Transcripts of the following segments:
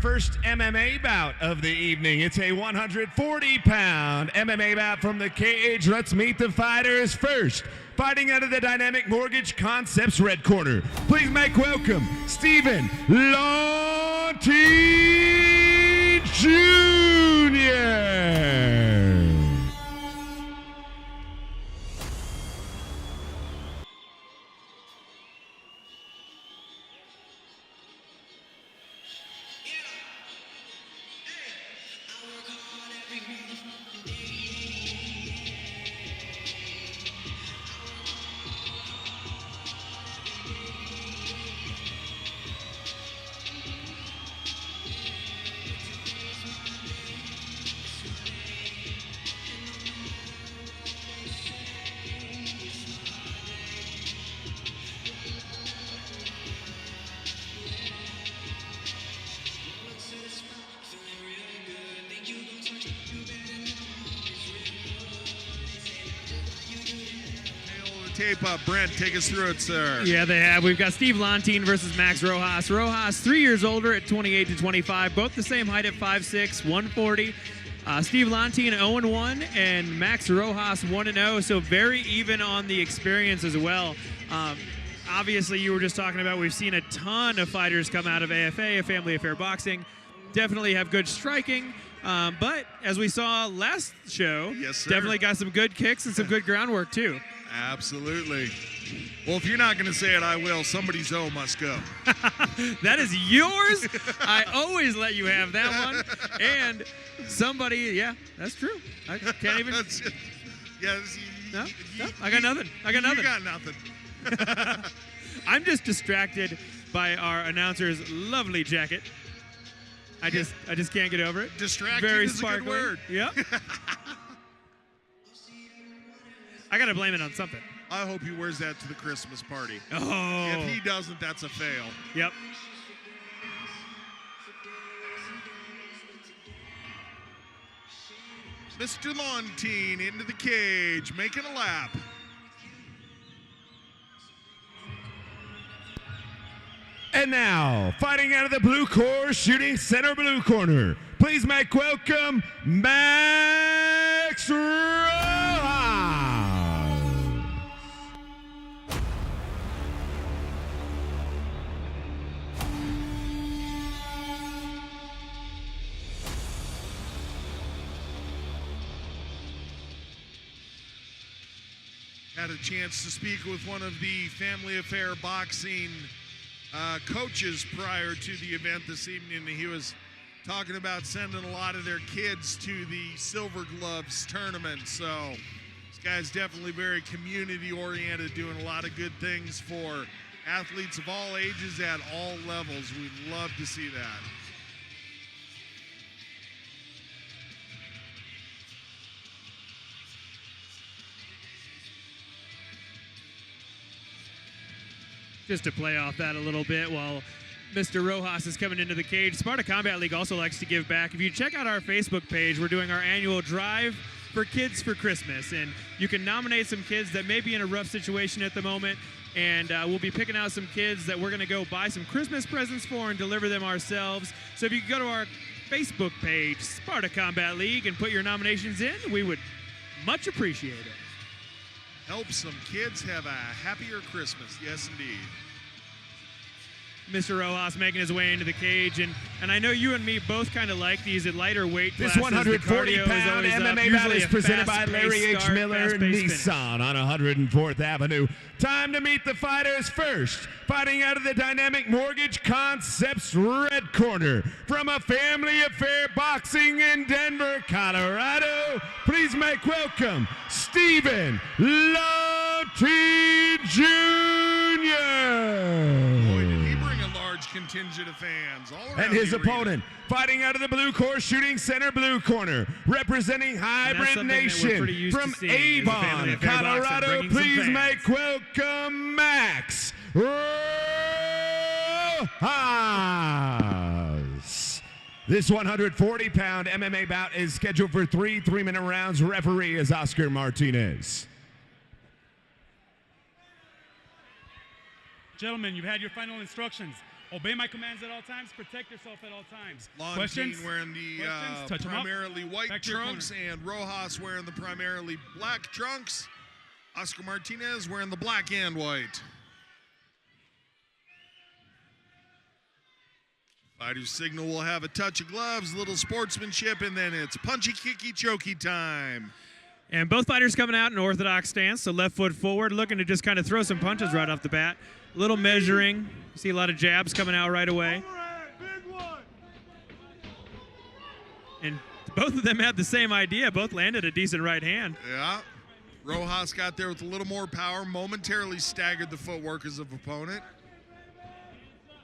first MMA bout of the evening. It's a 140-pound MMA bout from the cage. Let's meet the fighters first. Fighting out of the Dynamic Mortgage Concepts red corner. Please make welcome Stephen Lontine Jr. Tape up. Brent, take us through it, sir. Yeah, they have. We've got Steve Lontine versus Max Rojas. Rojas, 3 years older at 28 to 25, both the same height at 5'6", 140. Steve Lontine 0-1 and Max Rojas 1-0, so very even on the experience as well. Obviously, you were just talking about we've seen a ton of fighters come out of AFA, Family Affair Boxing. Definitely have good striking. But as we saw last show, yes, sir, definitely got some good kicks and some good groundwork too. Absolutely. Well, if you're not going to say it, I will. Somebody's O must go. That is yours. I always let you have that one. And somebody, yeah, that's true. I can't even. Yes. No, I got nothing. I got nothing. You got nothing. I'm just distracted by our announcer's lovely jacket. I just can't get over it. Distracted Very is sparkling. a good word. Yep. I got to blame it on something. I hope he wears that to the Christmas party. Oh. If he doesn't, that's a fail. Yep. Mr. Lontine into the cage, making a lap. And now, fighting out of the blue corner, shooting center blue corner. Please make welcome Max Rojas. Had a chance to speak with one of the Family Affair Boxing coaches prior to the event this evening. He was talking about sending a lot of their kids to the Silver Gloves tournament. So this guy's definitely very community oriented, doing a lot of good things for athletes of all ages at all levels. We'd love to see that. Just to play off that a little bit while Mr. Rojas is coming into the cage, Sparta Combat League also likes to give back. If you check out our Facebook page, we're doing our annual drive for kids for Christmas, and you can nominate some kids that may be in a rough situation at the moment, and we'll be picking out some kids that we're going to go buy some Christmas presents for and deliver them ourselves. So if you could go to our Facebook page, Sparta Combat League, and put your nominations in, we would much appreciate it. Help some kids have a happier Christmas. Yes, indeed. Mr. Rojas making his way into the cage, and I know you and me both kind of like these at lighter weight classes. This 140-pound MMA bout is presented by Larry H. Miller Nissan on 104th Avenue. Time to meet the fighters first. Fighting out of the Dynamic Mortgage Concepts red corner from a Family Affair Boxing in Denver, Colorado. Please make welcome Stephen Lontine Jr. Contingent of fans all around. And his opponent, fighting out of the blue corner, shooting center blue corner, representing Hybrid Nation from Avon, Colorado. Please make welcome Max Rojas. This 140-pound MMA bout is scheduled for 3 3-minute rounds. Referee is Oscar Martinez. Gentlemen, you've had your final instructions. Obey my commands at all times. Protect yourself at all times. Lontine Questions? wearing the Touch 'em up. primarily white Back to your trunks, and Rojas wearing the primarily black trunks. Oscar Martinez wearing the black and white. Fighter's signal will have a touch of gloves, little sportsmanship, and then it's punchy, kicky, chokey time. And both fighters coming out in orthodox stance, so left foot forward, looking to just kind of throw some punches right off the bat. A little measuring. You see a lot of jabs coming out right away. And both of them had the same idea. Both landed a decent right hand. Yeah. Rojas got there with a little more power, momentarily staggered the footwork of opponent.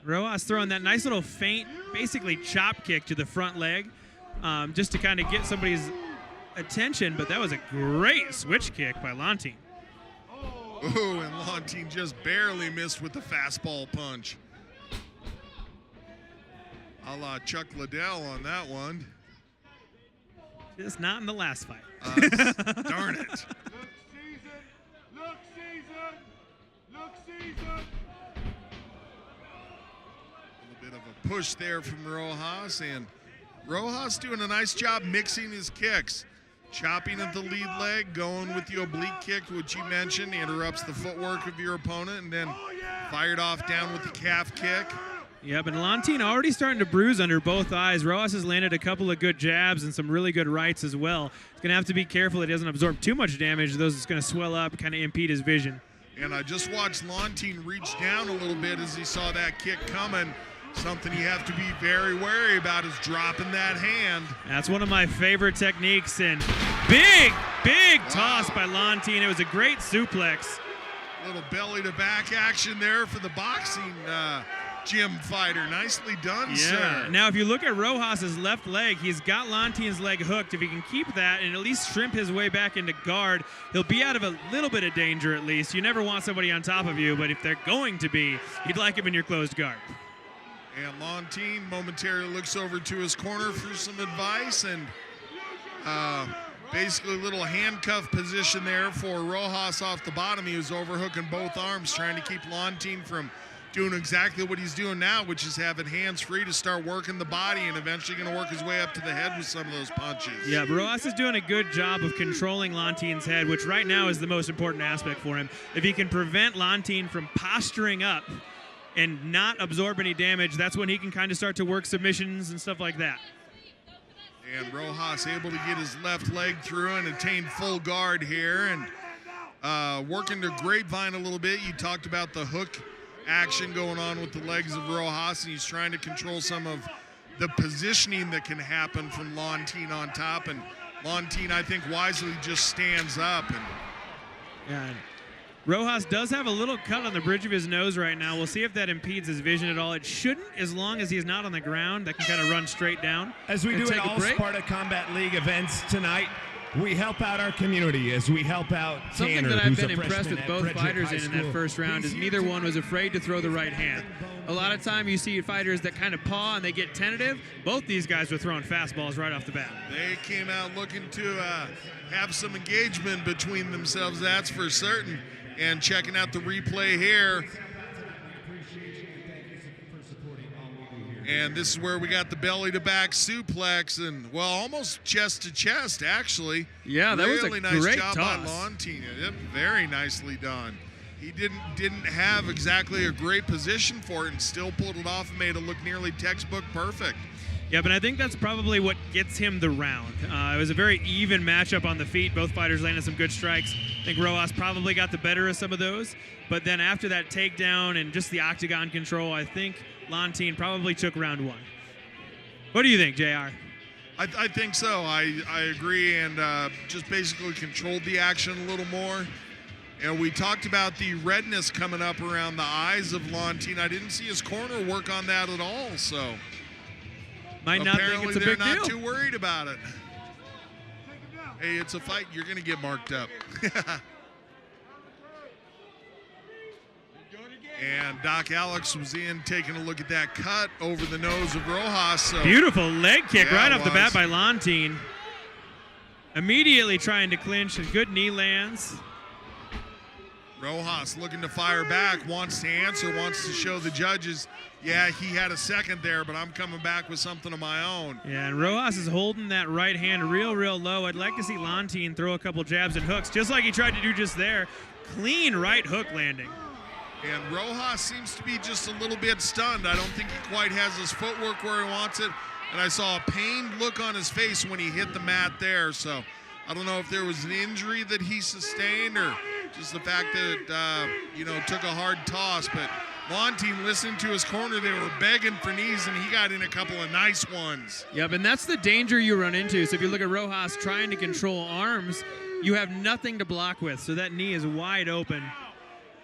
Rojas throwing that nice little feint, basically chop kick to the front leg, just to kind of get somebody's attention, but that was a great switch kick by Lontine. Oh, and Lontine just barely missed with the fastball punch. A la Chuck Liddell on that one. Just not in the last fight. Darn it. Look, season. A little bit of a push there from Rojas, and Rojas doing a nice job mixing his kicks. Chopping at the lead leg, going with the oblique kick, which you mentioned, interrupts the footwork of your opponent, and then fired off down with the calf kick. Yeah, but Lontine already starting to bruise under both eyes. Rojas has landed a couple of good jabs and some really good rights as well. He's going to have to be careful that he doesn't absorb too much damage. Those it's going to swell up, kind of impede his vision. And I just watched Lontine reach down a little bit as he saw that kick coming. Something you have to be very wary about is dropping that hand. That's one of my favorite techniques, and big toss by Lontine. It was a great suplex. Little belly to back action there for the boxing gym fighter. Nicely done, sir. Now, if you look at Rojas' left leg, he's got Lontine's leg hooked. If he can keep that and at least shrimp his way back into guard, he'll be out of a little bit of danger at least. You never want somebody on top of you, but if they're going to be, you'd like him in your closed guard. And Lontine momentarily looks over to his corner for some advice, and basically a little handcuff position there for Rojas off the bottom. He was overhooking both arms, trying to keep Lontine from doing exactly what he's doing now, which is having hands free to start working the body and eventually going to work his way up to the head with some of those punches. Yeah, but Rojas is doing a good job of controlling Lontine's head, which right now is the most important aspect for him. If he can prevent Lontine from posturing up and not absorb any damage, that's when he can kind of start to work submissions and stuff like that. And Rojas able to get his left leg through and attain full guard here, and working the grapevine a little bit. You talked about the hook action going on with the legs of Rojas, and he's trying to control some of the positioning that can happen from Lontine on top, and Lontine, I think, wisely just stands up. And yeah. Rojas does have a little cut on the bridge of his nose right now. We'll see if that impedes his vision at all. It shouldn't, as long as he's not on the ground. That can kind of run straight down. As we do at all Sparta Combat League events tonight, we help out our community as we help out Something Tanner, that I've who's been a impressed freshman with at both Bridget fighters High in that School. first round is neither one was afraid to throw the right hand. A lot of time you see fighters that kind of paw and they get tentative. Both these guys were throwing fastballs right off the bat. they came out looking to have some engagement between themselves, that's for certain. And checking out the replay here. And this is where we got the belly-to-back suplex, and, well, almost chest-to-chest, actually. Yeah, that was a really nice great job toss. by Lontine. Very nicely done. He didn't have exactly a great position for it and still pulled it off and made it look nearly textbook perfect. Yeah, but I think that's probably what gets him the round. It was a very even matchup on the feet. Both fighters landed some good strikes. I think Rojas probably got the better of some of those. But then after that takedown and just the octagon control, I think Lontine probably took round one. What do you think, JR? I think so. I agree, and just basically controlled the action a little more. And we talked about the redness coming up around the eyes of Lontine. I didn't see his corner work on that at all, so Might not think apparently it's a they're big not deal. too worried about it. Hey, it's a fight. You're going to get marked up. And Doc Alex was in taking a look at that cut over the nose of Rojas. So Beautiful leg kick Yeah, right it off the bat was. by Lontine. Immediately trying to clinch, and good knee lands. Rojas looking to fire back, wants to answer, wants to show the judges, yeah, he had a second there, but I'm coming back with something of my own. Yeah, and Rojas is holding that right hand real low. I'd like to see Lontine throw a couple jabs and hooks, just like he tried to do just there. Clean right hook landing. And Rojas seems to be just a little bit stunned. I don't think he quite has his footwork where he wants it. And I saw a pained look on his face when he hit the mat there. So I don't know if there was an injury that he sustained or just the fact that, took a hard toss. But Lontine, listening to his corner, they were begging for knees, and he got in a couple of nice ones. Yep, and that's the danger you run into. So if you look at Rojas trying to control arms, you have nothing to block with. So that knee is wide open.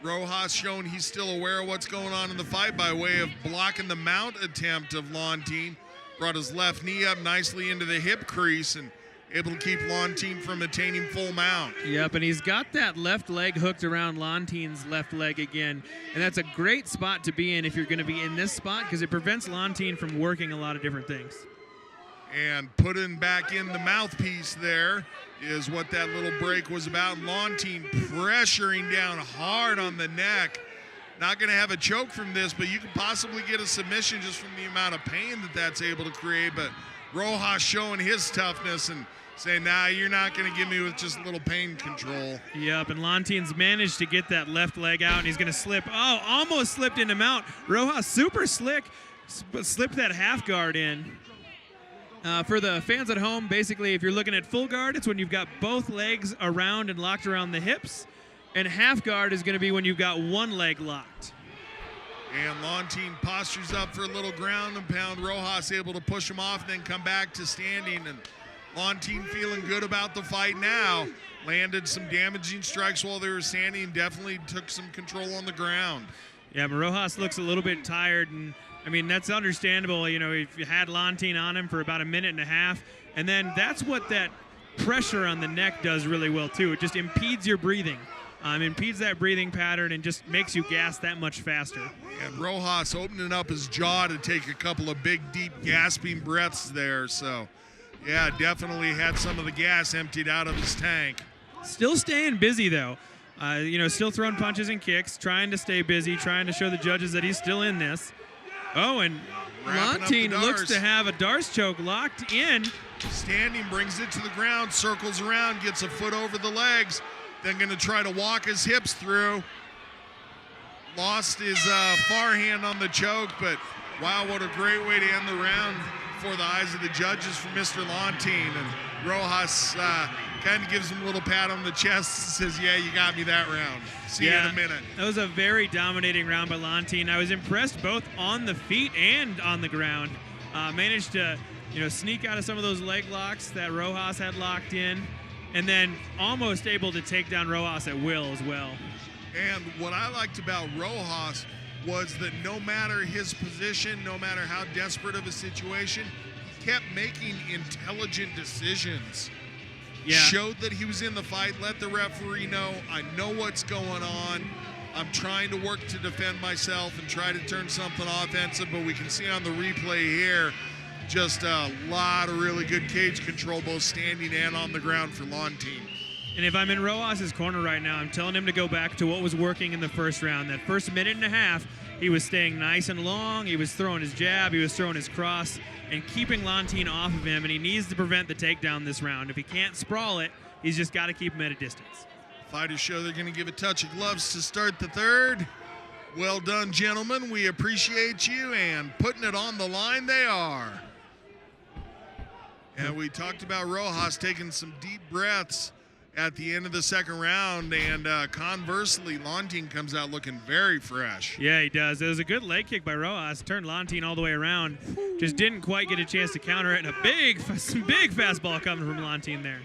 Rojas showing he's still aware of what's going on in the fight by way of blocking the mount attempt of Lontine. Brought his left knee up nicely into the hip crease and able to keep Lontine from attaining full mount. Yep, and he's got that left leg hooked around Lontine's left leg again. And that's a great spot to be in if you're going to be in this spot because it prevents Lontine from working a lot of different things. And putting back in the mouthpiece there is what that little break was about. Lontine pressuring down hard on the neck. Not going to have a choke from this, but you could possibly get a submission just from the amount of pain that that's able to create. But Rojas showing his toughness and saying, nah, you're not going to get me with just a little pain control. Yep, and Lontine's managed to get that left leg out, and he's going to slip. Oh, almost slipped into mount. Rojas super slick, slipped that half guard in. For the fans at home, basically, if you're looking at full guard, it's when you've got both legs around and locked around the hips. And half guard is going to be when you've got one leg locked. And Lontine postures up for a little ground and pound. Rojas able to push him off, then come back to standing. And Lontine feeling good about the fight now. Landed some damaging strikes while they were standing. Definitely took some control on the ground. Yeah, but Rojas looks a little bit tired. And, I mean, that's understandable. You know, if you had Lontine on him for about a minute and a half. And then that's what that pressure on the neck does really well, too. It just impedes your breathing. Impedes that breathing pattern and just makes you gas that much faster. And Rojas opening up his jaw to take a couple of big, deep, gasping breaths there. So, yeah, definitely had some of the gas emptied out of his tank. Still staying busy, though. Still throwing punches and kicks, trying to stay busy, trying to show the judges that he's still in this. Oh, and Lontine looks to have a Darce choke locked in. Standing, brings it to the ground, circles around, gets a foot over the legs. Then going to try to walk his hips through. Lost his forehand on the choke, but wow, what a great way to end the round before the eyes of the judges for Mr. Lontine. And Rojas kind of gives him a little pat on the chest and says, yeah, you got me that round. See you in a minute. That was a very dominating round by Lontine. I was impressed both on the feet and on the ground. Managed to, sneak out of some of those leg locks that Rojas had locked in. And then almost able to take down Rojas at will as well. And what I liked about Rojas was that no matter his position, no matter how desperate of a situation, he kept making intelligent decisions. Yeah. Showed that he was in the fight, let the referee know, I know what's going on. I'm trying to work to defend myself and try to turn something offensive, but we can see on the replay here, just a lot of really good cage control, both standing and on the ground for Lontine. And if I'm in Rojas' corner right now, I'm telling him to go back to what was working in the first round. That first minute and a half, he was staying nice and long. He was throwing his jab. He was throwing his cross and keeping Lontine off of him. And he needs to prevent the takedown this round. If he can't sprawl it, he's just got to keep him at a distance. Fighters show they're going to give a touch of gloves to start the third. Well done, gentlemen. We appreciate you, and putting it on the line they are. And we talked about Rojas taking some deep breaths at the end of the second round, and conversely, Lontine comes out looking very fresh. Yeah, he does. It was a good leg kick by Rojas. Turned Lontine all the way around. Just didn't quite get a chance to counter it, and a big fastball coming from Lontine there.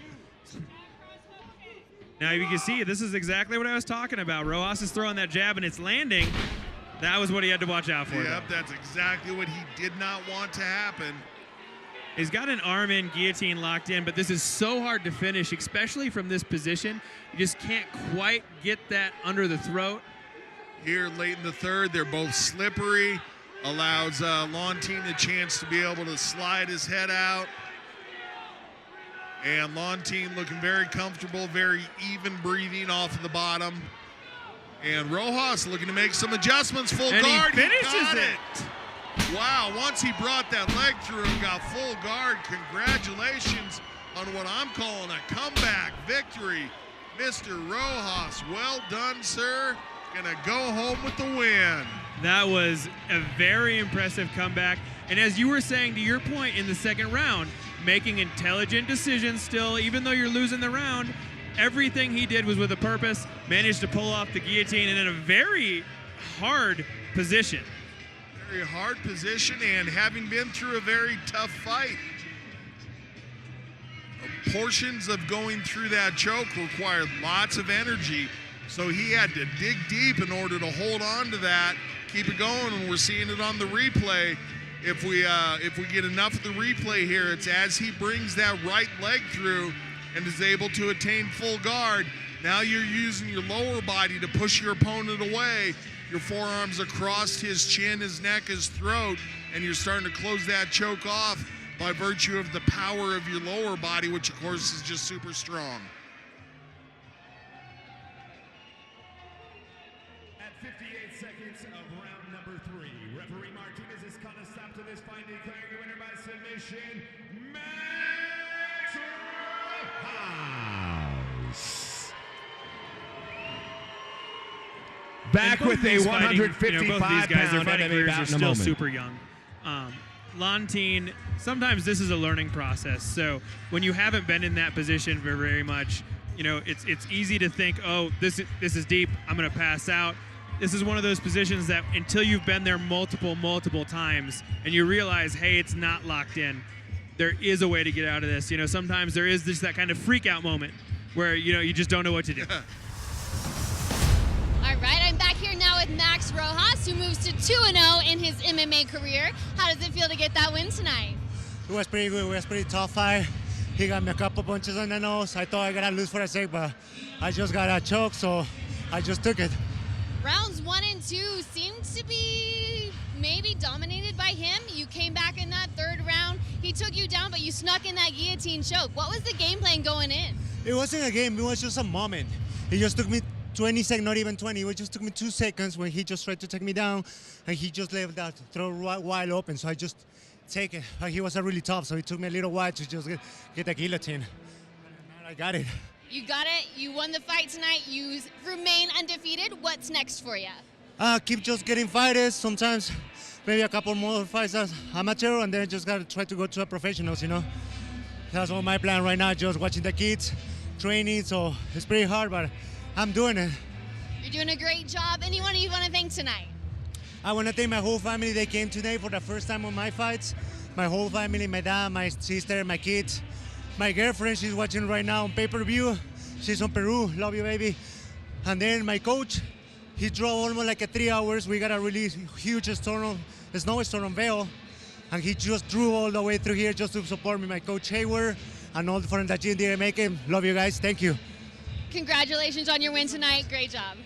Now, you can see, this is exactly what I was talking about. Rojas is throwing that jab, and it's landing. That was what he had to watch out for. Yep, that's exactly what he did not want to happen. He's got an arm-in guillotine locked in, but this is so hard to finish, especially from this position. You just can't quite get that under the throat. Here late in the third, they're both slippery. Allows Lontine a chance to be able to slide his head out. And Lontine looking very comfortable, very even breathing off of the bottom. And Rojas looking to make some adjustments. Full And guard. he finishes got it. Wow, once he brought that leg through and got full guard, congratulations on what I'm calling a comeback victory. Mr. Rojas, well done, sir. Gonna go home with the win. That was a very impressive comeback. And as you were saying, to your point in the second round, making intelligent decisions still, even though you're losing the round, everything he did was with a purpose, managed to pull off the guillotine and in a very hard position. Very hard position, and having been through a very tough fight, portions of going through that choke required lots of energy, so he had to dig deep in order to hold on to that, keep it going, and we're seeing it on the replay. If we get enough of the replay here, it's as he brings that right leg through and is able to attain full guard. Now you're using your lower body to push your opponent away. Your forearms across his chin, his neck, his throat, and you're starting to close that choke off by virtue of the power of your lower body, which of course is just super strong. At 58 seconds of round number 3, referee Martinez has called a stop to this fight, declaring the winner by submission, Max Rojas. Back with a 155 both of these guys, their pound fighting MMA careers bout are in a still moment. super young. Lontine, sometimes this is a learning process. So when you haven't been in that position for very much, it's easy to think, oh, this is deep, I'm going to pass out. This is one of those positions that until you've been there multiple times and you realize, hey, it's not locked in, there is a way to get out of this. Sometimes there is just that kind of freak out moment where, you just don't know what to do. All right, I'm back here now with Max Rojas, who moves to 2-0 in his MMA career. How does it feel to get that win tonight? It was pretty good. It was a pretty tough fight. He got me a couple punches on the nose. I thought I got to lose for a sec, but I just got a choke, so I just took it. Rounds 1 and 2 seemed to be maybe dominated by him. You came back in that third round. He took you down, but you snuck in that guillotine choke. What was the game plan going in? It wasn't a game. It was just a moment. It just took me 20 seconds, not even 20. It just took me 2 seconds when he just tried to take me down, and he just left that throat wide open. So I just take it. He was really tough, so it took me a little while to just get the guillotine. And I got it. You got it. You won the fight tonight. You remain undefeated. What's next for you? Keep just getting fighters. Sometimes maybe a couple more fights as amateur, and then just got to try to go to a professionals, That's all my plan right now, just watching the kids, training, so it's pretty hard, but I'm doing it. You're doing a great job. Anyone you want to thank tonight? I want to thank my whole family. They came today for the first time on my fights. My whole family, my dad, my sister, my kids. My girlfriend, she's watching right now on pay-per-view. She's on Peru. Love you, baby. And then my coach, he drove almost like 3 hours. We got a really huge snowstorm on Vail. And he just drove all the way through here just to support me. My coach Hayward and all from the gym didn't make it. Love you guys. Thank you. Congratulations on your win tonight. Great job.